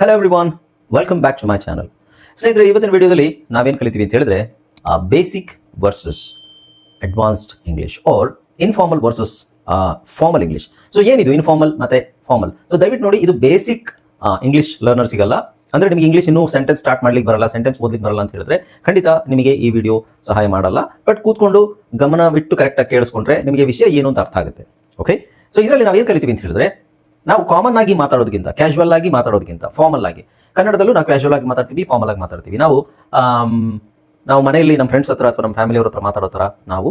Hello everyone, welcome back to my channel. ಸ್ನೇಹಿತರೆ, ಇವತ್ತಿನ ವಿಡಿಯೋದಲ್ಲಿ ನಾವೇನು ಕಲಿತೀವಿ ಅಂತ ಹೇಳಿದ್ರೆ basic versus advanced English or informal versus formal English. So ಏನಿದು ಇನ್ಫಾರ್ಮಲ್ ಮತ್ತೆ ಫಾರ್ಮಲ್? ಸೊ ದಯವಿಟ್ಟು ನೋಡಿ, ಇದು ಬೇಸಿಕ್ ಇಂಗ್ಲಿಷ್ ಲರ್ನರ್ಸಿಗಲ್ಲ. ಅಂದರೆ ನಿಮಗೆ ಇಂಗ್ಲಿಷ್ ಇನ್ನೂ ಸೆಂಟೆನ್ಸ್ ಸ್ಟಾರ್ಟ್ ಮಾಡ್ಲಿಕ್ಕೆ ಬರಲ್ಲ, ಸೆಂಟೆನ್ಸ್ ಓದ್ಲಿಕ್ಕೆ ಬರಲ್ಲ ಅಂತ ಹೇಳಿದ್ರೆ ಖಂಡಿತ ನಿಮಗೆ ಈ ವಿಡಿಯೋ ಸಹಾಯ ಮಾಡಲ್ಲ. ಬಟ್ ಕೂತ್ಕೊಂಡು ಗಮನವಿಟ್ಟು ಕರೆಕ್ಟಾಗಿ ಕೇಳಿಸ್ಕೊಂಡ್ರೆ ನಿಮಗೆ ವಿಷಯ ಏನು ಅಂತ ಅರ್ಥ ಆಗುತ್ತೆ. ಓಕೆ, ಸೊ ಇದರಲ್ಲಿ ನಾವೇನು ಕಲಿತೀವಿ ಅಂತ ಹೇಳಿದ್ರೆ, ನಾವು ಕಾಮನ್ ಆಗಿ ಮಾತಾಡೋದಕ್ಕಿಂತ, ಕ್ಯಾಶುವಲ್ ಆಗಿ ಮಾತಾಡೋದಕ್ಕಿಂತ ಫಾರ್ಮಲ್ ಆಗಿ, ಕನ್ನಡದಲ್ಲೂ ನಾವು ಕ್ಯಾಶುವಲ್ ಆಗಿ ಮಾತಾಡ್ತೀವಿ, ಫಾರ್ಮಲ್ ಆಗಿ ಮಾತಾಡ್ತೀವಿ. ನಾವು ಮನೆಯಲ್ಲಿ ನಮ್ಮ ಫ್ರೆಂಡ್ಸ್ ಹತ್ರ ಅಥವಾ ನಮ್ಮ ಫ್ಯಾಮಿಲಿಯವ್ರ ಹತ್ರ ಮಾತಾಡೋ ಥರ ನಾವು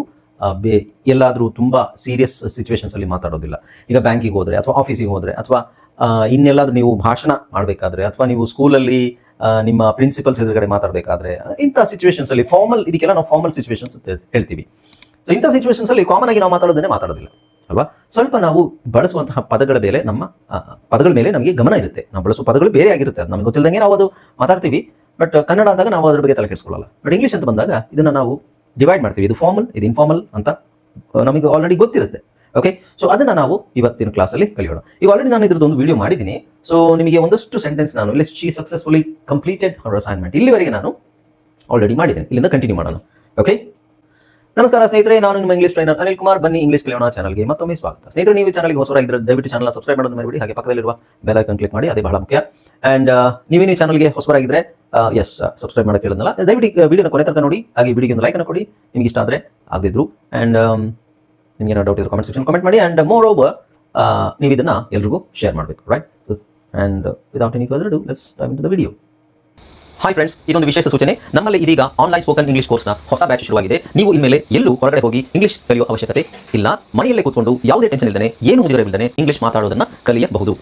ಎಲ್ಲಾದರೂ ತುಂಬ ಸೀರಿಯಸ್ ಸಿಚುವೇಶನ್ಸ್ ಅಲ್ಲಿ ಮಾತಾಡೋದಿಲ್ಲ. ಈಗ ಬ್ಯಾಂಕಿಗೆ ಹೋದರೆ ಅಥವಾ ಆಫೀಸಿಗೆ ಹೋದರೆ ಅಥವಾ ಇನ್ನೆಲ್ಲಾದ್ರೂ ನೀವು ಭಾಷಣ ಮಾಡಬೇಕಾದ್ರೆ ಅಥವಾ ನೀವು ಸ್ಕೂಲಲ್ಲಿ ನಿಮ್ಮ ಪ್ರಿನ್ಸಿಪಲ್ಸ್ ಎದುರುಗಡೆ ಮಾತಾಡಬೇಕಾದ್ರೆ, ಇಂಥ ಸಿಚುವೇಶನ್ಸ್ ಅಲ್ಲಿ ಫಾರ್ಮಲ್, ಇದಕ್ಕೆಲ್ಲ ನಾವು ಫಾರ್ಮಲ್ ಸಿಚುವೇಶನ್ಸ್ ಅಂತ ಹೇಳ್ತೀವಿ. ಸೊ ಇಂಥ ಸಿಚುವೇಶನ್ಸ್ ಅಲ್ಲಿ ಕಾಮನ್ ಆಗಿ ನಾವು ಮಾತಾಡೋದಿಲ್ಲ ಅಲ್ವಾ. ಸ್ವಲ್ಪ ನಾವು ಬಳಸುವಂತಹ ಪದಗಳ ಮೇಲೆ ನಮಗೆ ಗಮನ ಇರುತ್ತೆ. ನಾವು ಬಳಸುವ ಪದಗಳು ಬೇರೆ ಆಗಿರುತ್ತೆ, ಅದು ನಮಗೆ ಗೊತ್ತಿಲ್ಲದಂಗೆ ನಾವು ಅದು ಮಾತಾಡ್ತೀವಿ. ಬಟ್ ಕನ್ನಡ ಅಂದಾಗ ನಾವು ಅದ್ರ ಬಗ್ಗೆ ತಲೆ ಕೆಡಿಸ್ಕೊಳ್ಳಲ್ಲ. ಬಟ್ ಇಂಗ್ಲೀಷ್ ಅಂತ ಬಂದಾಗ ಇದನ್ನ ನಾವು ಡಿವೈಡ್ ಮಾಡ್ತೀವಿ. ಇದು ಫಾರ್ಮಲ್, ಇದು ಇನ್ಫಾರ್ಮಲ್ ಅಂತ ನಮಗೆ ಆಲ್ರೆಡಿ ಗೊತ್ತಿರುತ್ತೆ. ಓಕೆ, ಸೊ ಅದನ್ನ ನಾವು ಇವತ್ತಿನ ಕ್ಲಾಸಲ್ಲಿ ಕಲಿಯೋಣ. ಈಗ ಆಲ್ರೆಡಿ ನಾನು ಇದ್ರದ್ದು ಒಂದು ವಿಡಿಯೋ ಮಾಡಿದ್ದೀನಿ. ಸೊ ನಿಮಗೆ ಒಂದಷ್ಟು ಸೆಂಟೆನ್ಸ್ ನಾನು ಇಲ್ಲಿ she successfully completed our assignment ಇಲ್ಲಿವರೆಗೆ ನಾನು ಆಲ್ರೆಡಿ ಮಾಡಿದ್ದೇನೆ. ಇಲ್ಲಿಂದ ಕಂಟಿನ್ಯೂ ಮಾಡೋಣ. ಓಕೆ, ನಮಸ್ಕಾರ ಸ್ನೇಹಿತರೆ, ನಾನು ನಿಮ್ಮ ಇಂಗ್ಲಿಷ್ ಟ್ರೈನರ್ ಅನಿಲ್ ಕುಮಾರ್. ಬನ್ನಿ ಇಂಗ್ಲಿಷ್ ಕಲಿಯೋಣ ಚಾನಲ್ಗೆ ಮತ್ತೊಮ್ಮೆ ಸ್ವಾಗತ. ಸ್ನೇಹಿತರೆ, ನೀವು ಚಾನಲ್ಗೆ ಹೊಸರಾಗಿದ್ದರೆ ದಯವಿಟ್ಟು ಚಾನಲ್ ಸಬ್ಸ್ಕ್ರೈಬ್ ಮಾಡೋದು ಮರಿಬೇಡಿ. ಹಾಗೆ ಪಕ್ಕದಲ್ಲಿರುವ ಬೆಲ್ ಐಕಾನ್ ಕ್ಲಿಕ್ ಮಾಡಿ, ಅದೇ ಬಹಳ ಮುಖ್ಯ. ಅಂಡ್ ನೀವೇನು ಚಾನಲ್ಗೆ ಹೊಸರಾಗಿದ್ದರೆ ಸಬ್ಸ್ಕ್ರೈಬ್ ಮಾಡೋಕೆ ಹೇಳಿದ್ನಲ್ಲ, ದಯವಿಟ್ಟು ವಿಡಿಯೋನ ಕೊನೆ ತನಕ ನೋಡಿ. ಹಾಗೆ ವಿಡಿಯೋಗೆ ಒಂದು ಲೈಕನ್ನು ಕೊಡಿ ನಿಮಗೆ ಇಷ್ಟ ಆದರೆ, ಆಗದಿದ್ರು. ಅಂಡ್ ನಿಮಗೆ ಏನೋ ಡೌಟ್ ಇರೋ ಕಾಮೆಂಟ್ ಸೆಕ್ಷನ್ ಕಾಮೆಂಟ್ ಮಾಡಿ. ಅಂಡ್ ಮೋರ್ ಓವರ್ ನೀವು ಇದನ್ನ ಎಲ್ರಿಗೂ ಶೇರ್ ಮಾಡಬೇಕು, right? And without any further do let's dive into the video. Hi friends, ಇದೊಂದು ವಿಶೇಷ ಸೂಚನೆ. ನಮ್ಮಲ್ಲಿ ಇದೀಗ ಆನ್ಲೈನ್ ಸ್ಪೋಕನ್ ಇಂಗ್ಲಿಷ್ ಕೋರ್ಸ್ನ ಹೊಸ ಬ್ಯಾಚ್ ಶುರುವಾಗಿದೆ. ನೀವು ಇನ್ಮೇಲೆ ಎಲ್ಲೂ ಹೊರಗಡೆ ಹೋಗಿ ಇಂಗ್ಲಿಷ್ ಕಲಿಯುವ ಅವಶ್ಯಕತೆ ಇಲ್ಲ. ಮನೆಯಲ್ಲೇ ಕೂತ್ಕೊಂಡು ಯಾವುದೇ ಟೆನ್ಷನ್ ಇಲ್ಲದೆ, ಏನು ಮುಗಿದಿರಬಿಲ್ಲದೆ ಇಂಗ್ಲಿಷ್ ಮಾತಾಡೋದನ್ನ ಕಲಿಯಬಹುದು.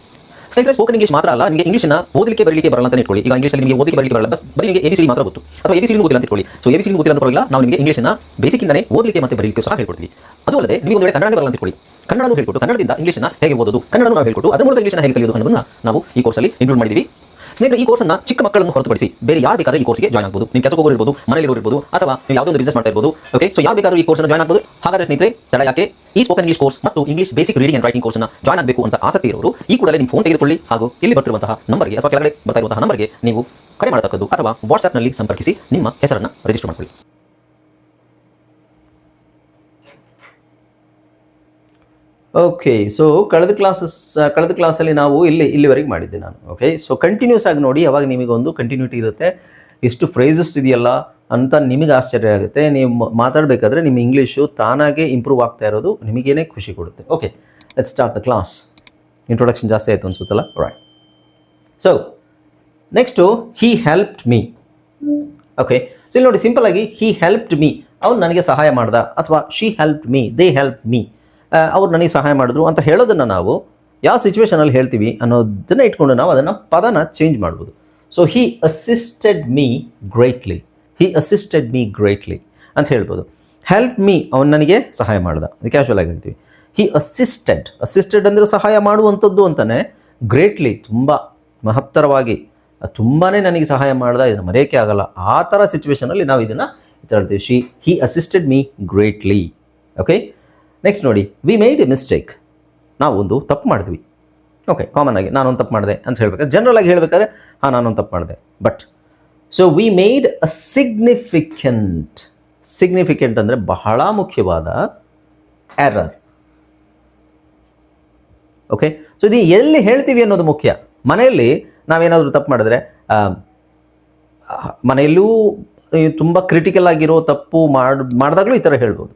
ಸ್ನೇಹಿತರೆ, ಸ್ಪೋಕನ್ ಇಂಗ್ಲಿಷ್ ಮಾತ್ರ ಅಲ್ಲ, ನಿಮಗೆ ಇಂಗ್ಲಿಷ್ನ ಓದಲಿಕ್ಕೆ ಬರಲಿಕ್ಕೆ ಬರಲ್ಲ ಅಂತ ಇಟ್ಕೊಳ್ಳಿ. ಈಗ ಇಂಗ್ಲಿಷಲ್ಲಿ ನಿಮಗೆ ಓದಲಿಕ್ಕೆ ಬರಲಿಕ್ಕೆ ಬರಲ್ಲ, ಬರೀ ನಿಮಗೆ ABCD ಮಾತ್ರ ಗೊತ್ತು, ಅಥವಾ ABCD ಗೊತ್ತಿಲ್ಲ ಅಂತ ಇಟ್ಕೊಳ್ಳಿ. ಸೊ ABCD ಗೊತ್ತಿಲ್ಲ ಅಂತ ಪರವಾಗಿಲ್ಲ, ನಾವು ನಿಮಗೆ ಇಂಗ್ಲಿಷ್ನ ಬೇಸಿಕ್ ಇಂದನೇ ಓದಲಿಕ್ಕೆ ಮತ್ತೆ ಬರಲಿಕ್ಕೆ ಸಹ ಹೇಳ್ಕೊಡ್ತೀವಿ. ಅದು ಅಲ್ಲದೆ ನಿಮಗೆ ಒಂದು ವೇಳೆ ಕನ್ನಡ ಬರಲ್ಲ ಅಂತ ಇಟ್ಕೊಳ್ಳಿ, ಕನ್ನಡನೂ ಹೇಳ್ಕೊಟ್ಟು ಕನ್ನಡದಿಂದ ಇಂಗ್ಲಿಷ್ನ ಹೇಗೆ ಓದೋದು, ಕನ್ನಡನೂ ನಾವು ಹೇಳ್ಕೊಟ್ಟು ಅದರ ಮೂಲಕ ಇಂಗ್ಲಿಷ್ನ ಹೇಗೆ ಕಲಿಯೋದು ಅನ್ನೋದನ್ನ ನಾವು ಈ ಕೋರ್ಸಲ್ಲಿ ಇನ್ಕ್ಲೂಡ್ ಮಾಡಿದ್ದೀವಿ. ಸ್ನೇಹಿತರೆ, ಈ ಕೋರ್ಸ್ನ ಚಿಕ್ಕ ಮಕ್ಕಳನ್ನು ಹೊರತುಪಡಿಸಿ ಬೇರೆ ಯಾರು ಬೇಕಾದ್ರೆ ಈ ಕೋರ್ಸ್ಗೆ ಜಾಯ್ನ್ ಆಗಬಹುದು. ನೀವು ಕೆಲಸ ಹೋಗೋರು ಇರ್ಬೋದು, ಮನೆಯಲ್ಲಿ ಇರ್ಬೋದು, ಅಥವಾ ನೀವು ಯಾವುದೋ ಒಂದು ಬಿಸ್ನೆಸ್ ಮಾಡ್ತಾ ಇರ್ಬೋದು. ಓಕೆ, ಸೊ ಯಾರು ಬೇಕಾದ್ರೂ ಈ ಕೋರ್ಸ್ನ ಜಾಯ್ನ್ ಆಗಬಹುದು. ಹಾಗಾದ್ರೆ ಸ್ನೇಹಿತರೆ, ತಡ ಯಾಕೆ? ಈ ಸ್ಪೋಕನ್ ಇಂಗ್ಲಿಷ್ ಕೋರ್ಸ್ ಮತ್ತು English basic reading and writing ಕೋರ್ಸ್ನ ಜಾಯ್ನ್ ಆಗಬೇಕು ಅಂತ ಆಸಕ್ತಿ ಇರೋರು ಈ ಕೂಡಲೇ ನಿಮ್ಮ ಫೋನ್ ತೆಗೆದುಕೊಳ್ಳಿ, ಹಾಗೂ ಇಲ್ಲಿ ಬರ್ತಿರುವಂತಹ ನಂಬರ್ಗೆ ಅಥವಾ ಕೆಳಗಡೆ ಬರ್ತಾ ಇರುವಂತಹ ನಂಬರ್ಗೆ ನೀವು ಕರೆ ಮಾಡತಕ್ಕದ್ದು, ಅಥವಾ ವಾಟ್ಸ್ಆ್ಯಪ್ನಲ್ಲಿ ಸಂಪರ್ಕಿಸಿ ನಿಮ್ಮ ಹೆಸರನ್ನು ರಿಜಿಸ್ಟರ್ ಮಾಡಿಕೊಳ್ಳಿ. ಓಕೆ, ಸೊ ಕಳೆದ ಕ್ಲಾಸಲ್ಲಿ ನಾವು ಇಲ್ಲಿವರೆಗೆ ಮಾಡಿದ್ದೆ ನಾನು. ಓಕೆ, ಸೊ ಕಂಟಿನ್ಯೂಸ್ ಆಗಿ ನೋಡಿ, ಅವಾಗ ನಿಮಗೆ ಒಂದು ಕಂಟಿನ್ಯೂಟಿ ಇರುತ್ತೆ. ಎಷ್ಟು ಫ್ರೇಸಸ್ ಇದೆಯಲ್ಲ ಅಂತ ನಿಮಗೆ ಆಶ್ಚರ್ಯ ಆಗುತ್ತೆ. ನೀವು ಮಾತಾಡಬೇಕಾದ್ರೆ ನಿಮ್ಮ ಇಂಗ್ಲೀಷು ತಾನಾಗೆ ಇಂಪ್ರೂವ್ ಆಗ್ತಾ ಇರೋದು ನಿಮಗೇನೆ ಖುಷಿ ಕೊಡುತ್ತೆ. Okay, let's start the class. Introduction ಜಾಸ್ತಿ ಆಯಿತು ಅನ್ಸುತ್ತಲ್ಲ, ರೈಟ್? ಸೊ ನೆಕ್ಸ್ಟು, ಹಿ ಹೆಲ್ಪ್ಡ್ ಮೀ. ಓಕೆ, ಸೊ ಇಲ್ಲಿ ನೋಡಿ, ಸಿಂಪಲ್ ಆಗಿ ಹಿ ಹೆಲ್ಪ್ಡ್ ಮೀ, ಅವ್ನು ನನಗೆ ಸಹಾಯ ಮಾಡ್ದ, ಅಥವಾ she helped me, they help me, ಅವ್ರು ನನಗೆ ಸಹಾಯ ಮಾಡಿದ್ರು ಅಂತ ಹೇಳೋದನ್ನು ನಾವು ಯಾವ ಸಿಚುವೇಶನಲ್ಲಿ ಹೇಳ್ತೀವಿ ಅನ್ನೋದನ್ನ ಇಟ್ಕೊಂಡು ನಾವು ಅದನ್ನು ಪದನ ಚೇಂಜ್ ಮಾಡ್ಬೋದು. So he assisted me greatly, he assisted me greatly ಅಂತ ಹೇಳ್ಬೋದು. ಹೆಲ್ಪ್ ಮೀ, ಅವನು ನನಗೆ ಸಹಾಯ ಮಾಡ್ದ, ಕ್ಯಾಶುವಲ್ ಆಗಿ ಹೇಳ್ತೀವಿ. ಹಿ ಅಸಿಸ್ಟೆಡ್ ಅಂದರೆ ಸಹಾಯ ಮಾಡುವಂಥದ್ದು ಅಂತಾನೆ. ಗ್ರೇಟ್ಲಿ, ತುಂಬ ಮಹತ್ತರವಾಗಿ, ತುಂಬಾ ನನಗೆ ಸಹಾಯ ಮಾಡ್ದ, ಇದನ್ನು ಮರೆಯೋಕ್ಕೆ ಆಗಲ್ಲ, ಆ ಥರ ಸಿಚುವೇಶನಲ್ಲಿ ನಾವು ಇದನ್ನು ಹೇಳ್ತೀವಿ. He assisted me greatly. Okay, next ನೋಡಿ, ವಿ ಮೇಡ್ ಎ ಮಿಸ್ಟೇಕ್, ನಾವು ಒಂದು ತಪ್ಪು ಮಾಡಿದ್ವಿ. ಓಕೆ, ಕಾಮನ್ ಆಗಿ ನಾನೊಂದು ತಪ್ಪು ಮಾಡಿದೆ ಅಂತ ಹೇಳ್ಬೇಕಾದ್ರೆ, ಜನರಲ್ ಆಗಿ ಹೇಳ್ಬೇಕಾದ್ರೆ ನಾನೊಂದು ತಪ್ಪು ಮಾಡಿದೆ. But so we made a significant ಅಂದರೆ ಬಹಳ ಮುಖ್ಯವಾದ ಎರರ್. ಓಕೆ, ಸೊ ಇದು ಎಲ್ಲಿ ಹೇಳ್ತೀವಿ ಅನ್ನೋದು ಮುಖ್ಯ. ಮನೆಯಲ್ಲಿ ನಾವೇನಾದರೂ ತಪ್ಪು ಮಾಡಿದ್ರೆ, ಮನೆಯಲ್ಲೂ ತುಂಬ ಕ್ರಿಟಿಕಲ್ ಆಗಿರೋ ತಪ್ಪು ಮಾಡಿದಾಗಲೂ ಈ ಥರ ಹೇಳ್ಬೋದು.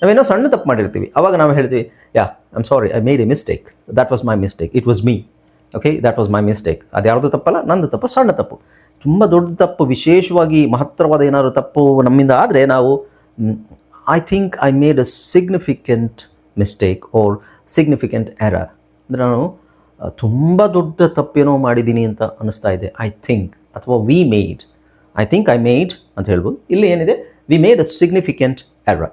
ನಾವೇನೋ ಸಣ್ಣ ತಪ್ಪು ಮಾಡಿರ್ತೀವಿ, ಅವಾಗ ನಾವು ಹೇಳ್ತೀವಿ, I am sorry, I made a mistake, that was my mistake, it was me. Okay, that was my mistake. ಅದು ಯಾರ್ದು ತಪ್ಪಲ್ಲ, ನಂದು ತಪ್ಪು, ಸಣ್ಣ ತಪ್ಪು. ತುಂಬ ದೊಡ್ಡ ತಪ್ಪು, ವಿಶೇಷವಾಗಿ ಮಹತ್ತರವಾದ ಏನಾದರೂ ತಪ್ಪು ನಮ್ಮಿಂದ ಆದರೆ ನಾವು I think I made a significant mistake or significant error, ಅಂದರೆ ನಾನು ತುಂಬ ದೊಡ್ಡ ತಪ್ಪೇನೋ ಮಾಡಿದ್ದೀನಿ ಅಂತ ಅನ್ನಿಸ್ತಾ ಇದೆ. ಐ ಥಿಂಕ್, ಅಥವಾ we made, I think I made ಅಂತ ಹೇಳ್ಬೋದು. ಇಲ್ಲಿ ಏನಿದೆ, we made a significant error.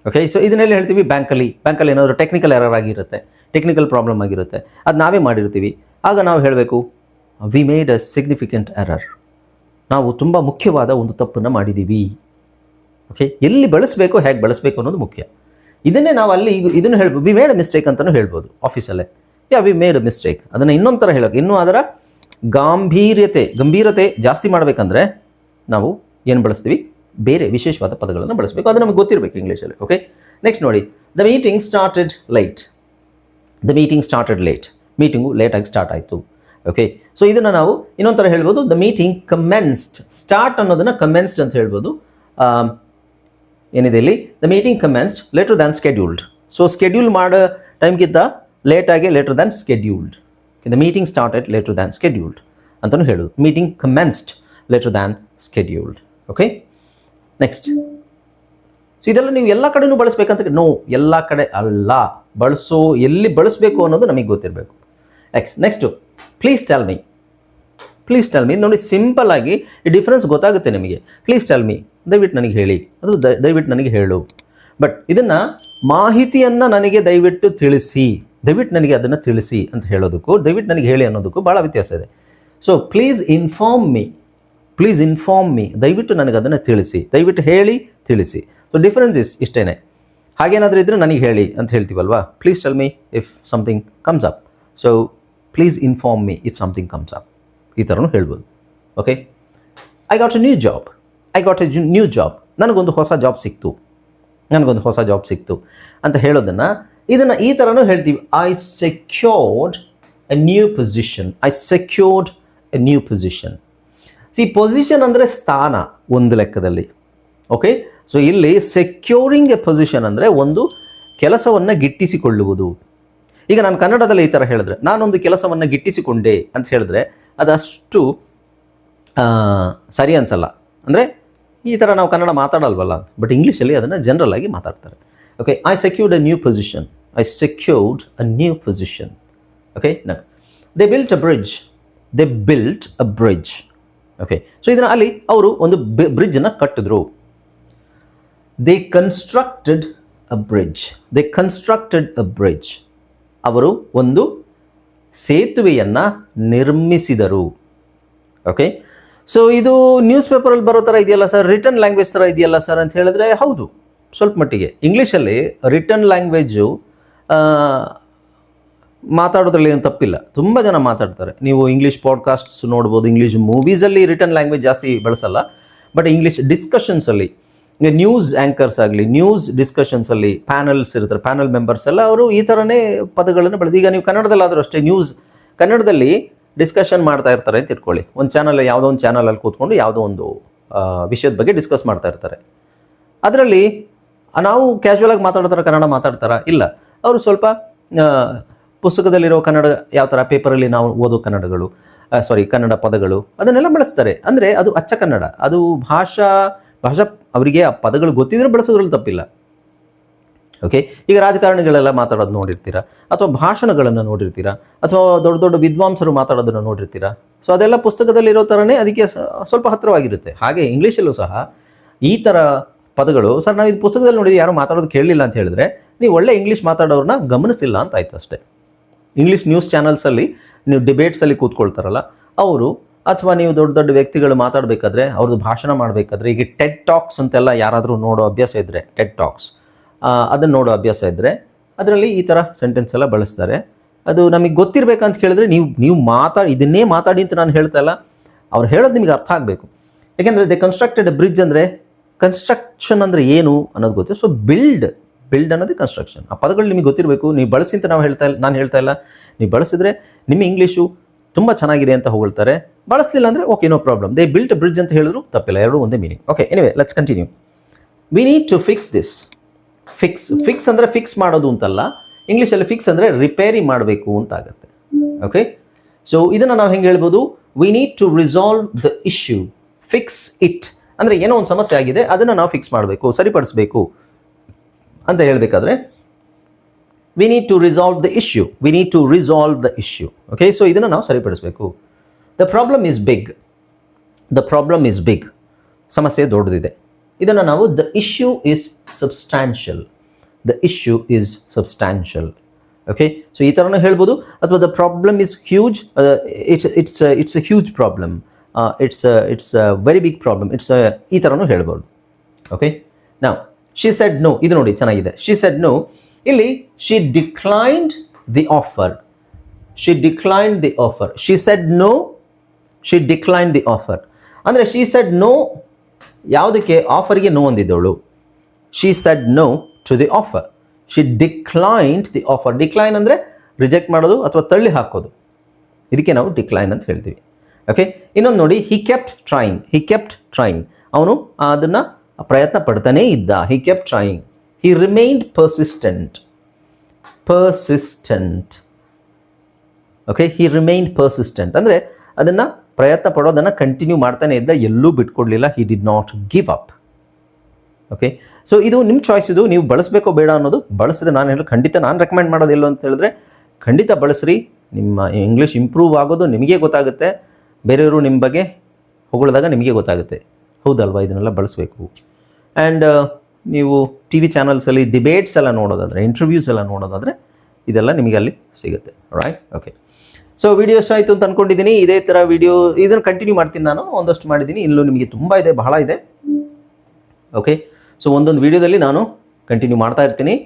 Okay, so ಇದನ್ನೆಲ್ಲ ಹೇಳ್ತೀವಿ ಬ್ಯಾಂಕಲ್ಲಿ ಏನಾದರೂ ಟೆಕ್ನಿಕಲ್ ಎರರ್ ಆಗಿರುತ್ತೆ, ಟೆಕ್ನಿಕಲ್ ಪ್ರಾಬ್ಲಮ್ ಆಗಿರುತ್ತೆ, ಅದು ನಾವೇ ಮಾಡಿರ್ತೀವಿ. ಆಗ ನಾವು ಹೇಳಬೇಕು, we made a significant error, ನಾವು ತುಂಬ ಮುಖ್ಯವಾದ ಒಂದು ತಪ್ಪನ್ನು ಮಾಡಿದ್ದೀವಿ. ಓಕೆ, ಎಲ್ಲಿ ಬಳಸಬೇಕು, ಹೇಗೆ ಬಳಸಬೇಕು ಅನ್ನೋದು ಮುಖ್ಯ. ಇದನ್ನೇ ನಾವು ಅಲ್ಲಿ ಇದನ್ನು ವಿ ಮೇಡ್ ಅ ಮಿಸ್ಟೇಕ್ ಅಂತಲೂ ಹೇಳ್ಬೋದು ಆಫೀಸಲ್ಲೇ. We made a mistake. ಅದನ್ನು ಇನ್ನೊಂದು ಥರ ಹೇಳೋಕೆ, ಇನ್ನೂ ಅದರ ಗಂಭೀರತೆ ಜಾಸ್ತಿ ಮಾಡಬೇಕಂದ್ರೆ ನಾವು ಏನು ಬಳಸ್ತೀವಿ, ಬೇರೆ ವಿಶೇಷವಾದ ಪದಗಳನ್ನು ಬಳಸಬೇಕು. ಅದು ನಮಗೆ ಗೊತ್ತಿರಬೇಕು ಇಂಗ್ಲೀಷಲ್ಲಿ. ಓಕೆ, ನೆಕ್ಸ್ಟ್ ನೋಡಿ, the meeting started late. Meeting ಲೇಟಾಗಿ ಸ್ಟಾರ್ಟ್ ಆಯಿತು. ಓಕೆ, ಸೊ ಇದನ್ನು ನಾವು ಇನ್ನೊಂದು ಥರ ಹೇಳ್ಬೋದು, ದ ಮೀಟಿಂಗ್ ಕಮೆನ್ಸ್ಡ್. ಸ್ಟಾರ್ಟ್ ಅನ್ನೋದನ್ನು ಕಮೆನ್ಸ್ಡ್ ಅಂತ ಹೇಳ್ಬೋದು. ಏನಿದೆ ಇಲ್ಲಿ, the meeting commenced later than scheduled. So schedule ಮಾಡೋ ಟೈಮ್ಗಿಂತ ಲೇಟಾಗಿ later than scheduled. The meeting started later than scheduled ಅಂತಲೂ ಹೇಳೋದು. Meeting commenced later than scheduled. Okay, next. So ಇದೆಲ್ಲ ನೀವು ಎಲ್ಲ ಕಡೆನೂ ಬಳಸಬೇಕಂತ, ನೋ, ಎಲ್ಲ ಕಡೆ ಅಲ್ಲ, ಎಲ್ಲಿ ಬಳಸಬೇಕು ಅನ್ನೋದು ನಮಗೆ ಗೊತ್ತಿರಬೇಕು. Next, please tell me. ನೋಡಿ, ಸಿಂಪಲ್ ಆಗಿ ಈ ಡಿಫ್ರೆನ್ಸ್ ಗೊತ್ತಾಗುತ್ತೆ ನಿಮಗೆ. ಪ್ಲೀಸ್ ಟೆಲ್ ಮೀ, ದಯವಿಟ್ಟು ನನಗೆ ಹೇಳಿ, ಅದು ದಯವಿಟ್ಟು ನನಗೆ ಹೇಳು. ಬಟ್ ಇದನ್ನು ಮಾಹಿತಿಯನ್ನು ನನಗೆ ದಯವಿಟ್ಟು ತಿಳಿಸಿ, ದಯವಿಟ್ಟು ನನಗೆ ಅದನ್ನು ತಿಳಿಸಿ ಅಂತ ಹೇಳೋದಕ್ಕೂ ದಯವಿಟ್ಟು ನನಗೆ ಹೇಳಿ ಅನ್ನೋದಕ್ಕೂ ಭಾಳ ವ್ಯತ್ಯಾಸ ಇದೆ. ಸೊ ಪ್ಲೀಸ್ ಇನ್ಫಾರ್ಮ್ ಮೀ, ದಯವಿಟ್ಟು ನನಗೆ ಅದನ್ನು ತಿಳಿಸಿ, ದಯವಿಟ್ಟು ಹೇಳಿ, ತಿಳಿಸಿ. ಸೊ ಡಿಫರೆನ್ಸ್ ಇಷ್ಟೇ. ಹಾಗೇನಾದರೂ ಇದ್ದರೆ ನನಗೆ ಹೇಳಿ ಅಂತ ಹೇಳ್ತೀವಲ್ವಾ. Please tell me if something comes up. So please inform me if something comes up, ಈ ಥರನೂ ಹೇಳ್ಬೋದು. Okay, I got a new job. ನನಗೊಂದು ಹೊಸ ಜಾಬ್ ಸಿಕ್ತು ಅಂತ ಹೇಳೋದನ್ನು, ಇದನ್ನು ಈ ಥರನೂ ಹೇಳ್ತೀವಿ, I secured A new position. C, position ಅಂದರೆ ಸ್ಥಾನ ಒಂದು ಲೆಕ್ಕದಲ್ಲಿ. ಓಕೆ, ಸೊ ಇಲ್ಲಿ ಸೆಕ್ಯೂರಿಂಗ್ ಎ ಪೊಸಿಷನ್ ಅಂದರೆ ಒಂದು ಕೆಲಸವನ್ನು ಗಿಟ್ಟಿಸಿಕೊಳ್ಳುವುದು. ಈಗ ನಾನು ಕನ್ನಡದಲ್ಲಿ ಈ ಥರ ಹೇಳಿದ್ರೆ, ನಾನೊಂದು ಕೆಲಸವನ್ನು ಗಿಟ್ಟಿಸಿಕೊಂಡೆ ಅಂತ ಹೇಳಿದ್ರೆ ಅದಷ್ಟು ಸರಿ ಅನಿಸಲ್ಲ. ಅಂದರೆ ಈ ಥರ ನಾವು ಕನ್ನಡ ಮಾತಾಡಲ್ವಲ್ಲ, ಬಟ್ ಇಂಗ್ಲೀಷಲ್ಲಿ ಅದನ್ನು ಜನರಲ್ ಆಗಿ ಮಾತಾಡ್ತಾರೆ. Okay, I secured a new position. Okay, they built a bridge. Okay, so ಇದನ್ನು ಅಲ್ಲಿ ಅವರು ಒಂದು ಬ್ರಿಡ್ಜನ್ನು ಕಟ್ಟಿದ್ರು. They constructed a bridge. ಅವರು ಒಂದು ಸೇತುವೆಯನ್ನು ನಿರ್ಮಿಸಿದರು. ಓಕೆ, ಸೊ ಇದು ನ್ಯೂಸ್ ಪೇಪರಲ್ಲಿ ಬರೋ ಥರ ಇದೆಯಲ್ಲ ಸರ್, ರಿಟರ್ನ್ ಲ್ಯಾಂಗ್ವೇಜ್ ಥರ ಇದೆಯಲ್ಲ ಸರ್ ಅಂತ ಹೇಳಿದ್ರೆ, ಹೌದು, ಸ್ವಲ್ಪ ಮಟ್ಟಿಗೆ. ಇಂಗ್ಲೀಷಲ್ಲಿ ರಿಟರ್ನ್ ಲ್ಯಾಂಗ್ವೇಜು ಮಾತಾಡೋದ್ರಲ್ಲಿ ಏನು ತಪ್ಪಿಲ್ಲ, ತುಂಬ ಜನ ಮಾತಾಡ್ತಾರೆ. ನೀವು ಇಂಗ್ಲೀಷ್ ಪಾಡ್ಕಾಸ್ಟ್ಸ್ ನೋಡ್ಬೋದು, ಇಂಗ್ಲೀಷ್ ಮೂವೀಸಲ್ಲಿ ರಿಟರ್ನ್ ಲ್ಯಾಂಗ್ವೇಜ್ ಜಾಸ್ತಿ ಬಳಸಲ್ಲ. ಬಟ್ ಇಂಗ್ಲೀಷ್ ಡಿಸ್ಕಷನ್ಸಲ್ಲಿ, ಈಗ ನ್ಯೂಸ್ ಆ್ಯಂಕರ್ಸ್ ಆಗಲಿ, ನ್ಯೂಸ್ ಡಿಸ್ಕಷನ್ಸಲ್ಲಿ ಪ್ಯಾನಲ್ಸ್ ಇರ್ತಾರೆ, ಪ್ಯಾನಲ್ ಮೆಂಬರ್ಸ್ ಎಲ್ಲ ಅವರು ಈ ಥರನೇ ಪದಗಳನ್ನು ಬಳಸಿ. ಈಗ ನೀವು ಕನ್ನಡದಲ್ಲಾದರೂ ಅಷ್ಟೇ, ಕನ್ನಡದಲ್ಲಿ ಡಿಸ್ಕಷನ್ ಮಾಡ್ತಾ ಇರ್ತಾರೆ ಅಂತ ಇಟ್ಕೊಳ್ಳಿ. ಯಾವುದೋ ಒಂದು ಚಾನಲಲ್ಲಿ ಕೂತ್ಕೊಂಡು ಯಾವುದೋ ಒಂದು ವಿಷಯದ ಬಗ್ಗೆ ಡಿಸ್ಕಸ್ ಮಾಡ್ತಾ ಇರ್ತಾರೆ. ಅದರಲ್ಲಿ ನಾವು ಕ್ಯಾಶುವಲಾಗಿ ಮಾತಾಡ್ತಾರೆ, ಕನ್ನಡ ಮಾತಾಡ್ತಾರಾ? ಇಲ್ಲ, ಅವರು ಸ್ವಲ್ಪ ಪುಸ್ತಕದಲ್ಲಿರೋ ಕನ್ನಡ, ಯಾವ ಥರ ಪೇಪರಲ್ಲಿ ನಾವು ಓದೋ ಕನ್ನಡ ಪದಗಳು ಅದನ್ನೆಲ್ಲ ಬಳಸ್ತಾರೆ. ಅಂದರೆ ಅದು ಅಚ್ಚ ಕನ್ನಡ, ಅದು ಭಾಷಾ ಅವರಿಗೆ ಆ ಪದಗಳು ಗೊತ್ತಿದ್ರೆ ಬಳಸೋದ್ರಲ್ಲಿ ತಪ್ಪಿಲ್ಲ. ಓಕೆ, ಈಗ ರಾಜಕಾರಣಿಗಳೆಲ್ಲ ಮಾತಾಡೋದು ನೋಡಿರ್ತೀರಾ, ಅಥವಾ ಭಾಷಣಗಳನ್ನು ನೋಡಿರ್ತೀರಾ, ಅಥವಾ ದೊಡ್ಡ ದೊಡ್ಡ ವಿದ್ವಾಂಸರು ಮಾತಾಡೋದನ್ನು ನೋಡಿರ್ತೀರಾ. ಸೊ ಅದೆಲ್ಲ ಪುಸ್ತಕದಲ್ಲಿರೋ ಥರನೇ ಅದಕ್ಕೆ ಸ್ವಲ್ಪ ಹತ್ತಿರವಾಗಿರುತ್ತೆ. ಹಾಗೆ ಇಂಗ್ಲೀಷಲ್ಲೂ ಸಹ ಈ ಥರ ಪದಗಳು, ಸರ್ ನಾವು ಇದು ಪುಸ್ತಕದಲ್ಲಿ ನೋಡಿದ್ದು ಯಾರು ಮಾತಾಡೋದು ಕೇಳಲಿಲ್ಲ ಅಂತ ಹೇಳಿದ್ರೆ, ನೀವು ಒಳ್ಳೆ ಇಂಗ್ಲೀಷ್ ಮಾತಾಡೋರನ್ನ ಗಮನಿಸಿಲ್ಲ ಅಂತ ಆಯ್ತು ಅಷ್ಟೇ. ಇಂಗ್ಲೀಷ್ ನ್ಯೂಸ್ ಚಾನಲ್ಸಲ್ಲಿ ನೀವು ಡಿಬೇಟ್ಸಲ್ಲಿ ಕೂತ್ಕೊಳ್ತಾರಲ್ಲ ಅವರು, ಅಥವಾ ನೀವು ದೊಡ್ಡ ದೊಡ್ಡ ವ್ಯಕ್ತಿಗಳು ಮಾತಾಡಬೇಕಾದ್ರೆ, ಅವ್ರದ್ದು ಭಾಷಣ ಮಾಡಬೇಕಾದ್ರೆ, ಈಗ ಟೆಡ್ ಟಾಕ್ಸ್ ಅಂತೆಲ್ಲ ಯಾರಾದರೂ ನೋಡೋ ಅಭ್ಯಾಸ ಇದ್ದರೆ, ಟೆಡ್ ಟಾಕ್ಸ್ ಅದನ್ನು ನೋಡೋ ಅಭ್ಯಾಸ ಇದ್ದರೆ ಅದರಲ್ಲಿ ಈ ಥರ ಸೆಂಟೆನ್ಸ್ ಎಲ್ಲ ಬಳಸ್ತಾರೆ. ಅದು ನಮಗೆ ಗೊತ್ತಿರಬೇಕಂತ ಕೇಳಿದ್ರೆ, ನೀವು ಇದನ್ನೇ ಮಾತಾಡಿ ಅಂತ ನಾನು ಹೇಳ್ತಾ ಇಲ್ಲ, ಅವ್ರು ಹೇಳೋದು ನಿಮಗೆ ಅರ್ಥ ಆಗಬೇಕು. ಯಾಕೆಂದರೆ ದೇ ಕನ್ಸ್ಟ್ರಕ್ಟೆಡ್ ಎ ಬ್ರಿಡ್ಜ್ ಅಂದರೆ, ಕನ್ಸ್ಟ್ರಕ್ಷನ್ ಅಂದರೆ ಏನು ಅನ್ನೋದು ಗೊತ್ತಿದೆ. ಸೊ ಬಿಲ್ಡ್ ಅನ್ನೋದೇ ಕನ್ಸ್ಟ್ರಕ್ಷನ್. ಆ ಪದಗಳು ನಿಮಗೆ ಗೊತ್ತಿರಬೇಕು. ನೀವು ಬಳಸಿ ಅಂತ ನಾನು ಹೇಳ್ತಾ ಇಲ್ಲ. ನೀವು ಬಳಸಿದ್ರೆ ನಿಮ್ಮ ಇಂಗ್ಲೀಷು ತುಂಬ ಚೆನ್ನಾಗಿದೆ ಅಂತ ಹೊಗಳ್ತಾರೆ. ಬಳಸಲಿಲ್ಲ ಅಂದರೆ okay, no problem. They built bridge ಅಂತ ಹೇಳಿದ್ರು ತಪ್ಪಿಲ್ಲ, ಎರಡೂ ಒಂದೇ meaning. Okay, anyway let's continue. We need to fix this. Fix ಅಂದರೆ ಫಿಕ್ಸ್ ಮಾಡೋದು ಅಂತಲ್ಲ. ಇಂಗ್ಲೀಷಲ್ಲಿ ಫಿಕ್ಸ್ ಅಂದರೆ ರಿಪೇರಿ ಮಾಡಬೇಕು ಅಂತ ಆಗುತ್ತೆ. ಓಕೆ, ಸೊ ಇದನ್ನು ನಾವು ಹೆಂಗೆ ಹೇಳ್ಬೋದು? We need to resolve the issue. Fix it ಅಂದರೆ ಏನೋ ಒಂದು ಸಮಸ್ಯೆ ಆಗಿದೆ, ಅದನ್ನು ನಾವು ಫಿಕ್ಸ್ ಮಾಡಬೇಕು, ಸರಿಪಡಿಸಬೇಕು ಅಂತ ಹೇಳಬೇಕಾದ್ರೆ, we need to resolve the issue. Okay, so ಇದನ್ನು ನಾವು ಸರಿಪಡಿಸಬೇಕು. The problem is big. ಸಮಸ್ಯೆ ದೊಡ್ಡದಿದೆ. ಇದನ್ನು ನಾವು the issue is substantial. Okay, so ಈ ಥರನೂ ಹೇಳ್ಬೋದು. ಅಥವಾ the problem is huge, it's a huge problem, it's a very big problem, ಈ ಥರನೂ ಹೇಳ್ಬೋದು. ಓಕೆ, ನಾವು ಶಿ ಸೆಡ್ ನೋ. ಇದು ನೋಡಿ ಚೆನ್ನಾಗಿದೆ. She said no. ಇಲ್ಲಿ she declined the offer. She said no she decline the offer. ಅಂದರೆ she said no, ಯಾವುದಕ್ಕೆ? ಆಫರ್ಗೆ ನೋ ಅಂದಿದ್ದವಳು. She said no to the offer. She declined the offer. Decline ಅಂದರೆ reject ಮಾಡೋದು ಅಥವಾ ತಳ್ಳಿ ಹಾಕೋದು, ಇದಕ್ಕೆ ನಾವು ಡಿಕ್ಲೈನ್ ಅಂತ ಹೇಳ್ತೀವಿ. ಓಕೆ, ಇನ್ನೊಂದು ನೋಡಿ, he kept trying. He kept trying, ಅವನು ಅದನ್ನು ಪ್ರಯತ್ನ ಪಡ್ತಾನೇ ಇದ್ದ. He kept trying. He remained persistent. Persistent. Okay, he remained persistent ಅಂದರೆ ಅದನ್ನು ಪ್ರಯತ್ನ ಪಡೋದನ್ನು ಕಂಟಿನ್ಯೂ ಮಾಡ್ತಾನೆ ಇದ್ದ, ಎಲ್ಲೂ ಬಿಟ್ಕೊಡ್ಲಿಲ್ಲ. He did not give up. Okay, so ಇದು ನಿಮ್ಮ ಚಾಯ್ಸ್. ಇದು ನೀವು ಬಳಸಬೇಕೋ ಬೇಡ ಅನ್ನೋದು. ಬಳಸಿದ್ರೆ ನಾನು ಹೇಳೋ ಖಂಡಿತ ನಾನು ರೆಕಮೆಂಡ್ ಮಾಡೋದಿಲ್ಲ ಅಂತ ಹೇಳಿದ್ರೆ ಖಂಡಿತ ಬಳಸ್ರಿ. ನಿಮ್ಮ ಇಂಗ್ಲೀಷ್ ಇಂಪ್ರೂವ್ ಆಗೋದು ನಿಮಗೆ ಗೊತ್ತಾಗುತ್ತೆ. ಬೇರೆಯವರು ನಿಮ್ಮ ಬಗ್ಗೆ ಹೊಗಳಿದಾಗ ನಿಮಗೆ ಗೊತ್ತಾಗುತ್ತೆ, ಹೌದಲ್ವಾ, ಇದನ್ನೆಲ್ಲ ಬಳಸಬೇಕು. ಆ್ಯಂಡ್ ನೀವು ಟಿ ವಿ ಚಾನಲ್ಸಲ್ಲಿ ಡಿಬೇಟ್ಸ್ ಎಲ್ಲ ನೋಡೋದಾದರೆ, ಇಂಟರ್ವ್ಯೂಸ್ ಎಲ್ಲ ನೋಡೋದಾದರೆ ಇದೆಲ್ಲ ನಿಮಗೆ ಅಲ್ಲಿ ಸಿಗುತ್ತೆ. ರೈಟ್? ಓಕೆ, ಸೊ ವಿಡಿಯೋ ಇಷ್ಟ ಆಯಿತು ಅಂತ ಅಂದ್ಕೊಂಡಿದ್ದೀನಿ. ಇದೇ ಥರ ವಿಡಿಯೋ ಇದನ್ನು ಕಂಟಿನ್ಯೂ ಮಾಡ್ತೀನಿ. ನಾನು ಒಂದಷ್ಟು ಮಾಡಿದ್ದೀನಿ, ಇಲ್ಲೂ ನಿಮಗೆ ತುಂಬ ಇದೆ, ಬಹಳ ಇದೆ. ಓಕೆ, ಸೊ ಒಂದೊಂದು ವೀಡಿಯೋದಲ್ಲಿ ನಾನು ಕಂಟಿನ್ಯೂ ಮಾಡ್ತಾ ಇರ್ತೀನಿ.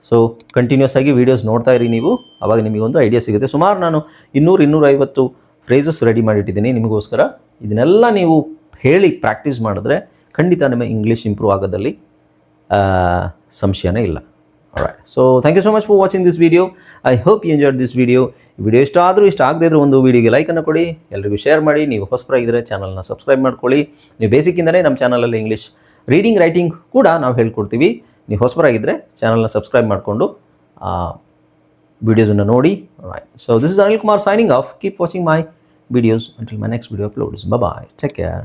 ಸೊ ಕಂಟಿನ್ಯೂಸ್ ಆಗಿ ವೀಡಿಯೋಸ್ ನೋಡ್ತಾ ಇರಿ ನೀವು, ಆವಾಗ ನಿಮಗೊಂದು ಐಡಿಯಾ ಸಿಗುತ್ತೆ. ಸುಮಾರು ನಾನು 200-250 ಫ್ರೇಸಸ್ ರೆಡಿ ಮಾಡಿಟ್ಟಿದ್ದೀನಿ ನಿಮಗೋಸ್ಕರ. ಇದನ್ನೆಲ್ಲ ನೀವು ಹೇಳಿ ಪ್ರಾಕ್ಟೀಸ್ ಮಾಡಿದ್ರೆ ಖಂಡಿತ ನಿಮ್ಮ ಇಂಗ್ಲೀಷ್ ಇಂಪ್ರೂವ್ ಆಗೋದಲ್ಲಿ ಸಂಶಯನೇ ಇಲ್ಲ. Alright, so thank you so much for watching this video. I hope you enjoyed this video. ಈ ವಿಡಿಯೋ ಇಷ್ಟ ಆದರೂ ಇಷ್ಟ ಆಗದೇ ಇದ್ರೂ ಒಂದು ವಿಡಿಯೋಗೆ ಲೈಕನ್ನು ಕೊಡಿ, ಎಲ್ಲರಿಗೂ ಶೇರ್ ಮಾಡಿ. ನೀವು ಹೊಸಬರಾಗಿದ್ದರೆ ಚಾನಲ್ನ ಸಬ್ಸ್ಕ್ರೈಬ್ ಮಾಡ್ಕೊಳ್ಳಿ. ನೀವು ಬೇಸಿಕ್ಕಿಂದಲೇ ನಮ್ಮ ಚಾನಲಲ್ಲಿ ಇಂಗ್ಲೀಷ್ ರೀಡಿಂಗ್ ರೈಟಿಂಗ್ ಕೂಡ ನಾವು ಹೇಳ್ಕೊಡ್ತೀವಿ. ನೀವು ಹೊಸಬರಾಗಿದ್ದರೆ ಚಾನಲ್ನ ಸಬ್ಸ್ಕ್ರೈಬ್ ಮಾಡಿಕೊಂಡು ವಿಡಿಯೋಸನ್ನು ನೋಡಿ. Right, so this is Anil Kumar signing off. Keep watching my videos until my next video uploads. Bye bye, take care.